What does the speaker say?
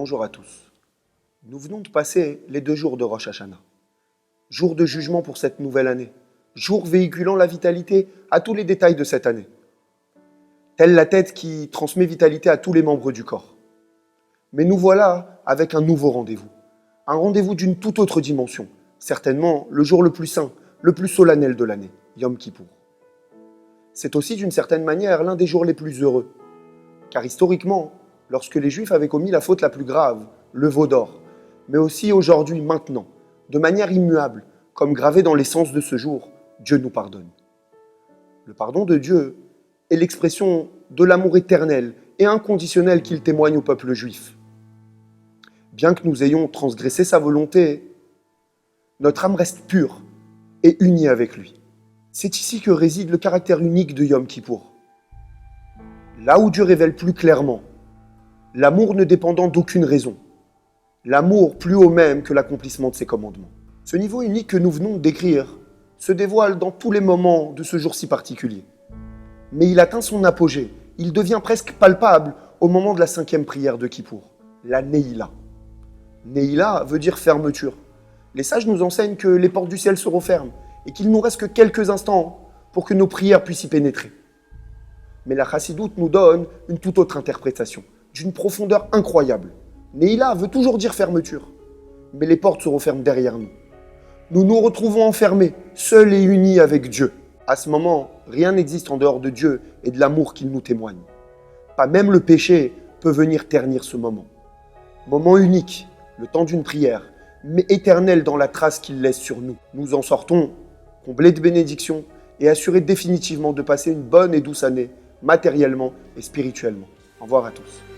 Bonjour à tous. Nous venons de passer les 2 jours de Rosh Hashanah. Jour de jugement pour cette nouvelle année. Jour véhiculant la vitalité à tous les détails de cette année. Telle la tête qui transmet vitalité à tous les membres du corps. Mais nous voilà avec un nouveau rendez-vous. Un rendez-vous d'une toute autre dimension. Certainement le jour le plus saint, le plus solennel de l'année, Yom Kippour. C'est aussi d'une certaine manière l'un des jours les plus heureux. Car historiquement, lorsque les Juifs avaient commis la faute la plus grave, le veau d'or, mais aussi aujourd'hui, maintenant, de manière immuable, comme gravé dans l'essence de ce jour, Dieu nous pardonne. Le pardon de Dieu est l'expression de l'amour éternel et inconditionnel qu'il témoigne au peuple juif. Bien que nous ayons transgressé sa volonté, notre âme reste pure et unie avec lui. C'est ici que réside le caractère unique de Yom Kippour. Là où Dieu révèle plus clairement l'amour ne dépendant d'aucune raison, l'amour plus haut même que l'accomplissement de ses commandements. Ce niveau unique que nous venons de décrire se dévoile dans tous les moments de ce jour si particulier. Mais il atteint son apogée, il devient presque palpable au moment de la 5e prière de Kippour, la Neila. Neila veut dire fermeture. Les sages nous enseignent que les portes du ciel se referment et qu'il nous reste que quelques instants pour que nos prières puissent y pénétrer. Mais la chassidoute nous donne une toute autre interprétation, d'une profondeur incroyable. Neila veut toujours dire fermeture, mais les portes se referment derrière nous. Nous nous retrouvons enfermés, seuls et unis avec Dieu. À ce moment, rien n'existe en dehors de Dieu et de l'amour qu'il nous témoigne. Pas même le péché peut venir ternir ce moment. Moment unique, le temps d'une prière, mais éternel dans la trace qu'il laisse sur nous. Nous en sortons, comblés de bénédictions et assurés définitivement de passer une bonne et douce année, matériellement et spirituellement. Au revoir à tous.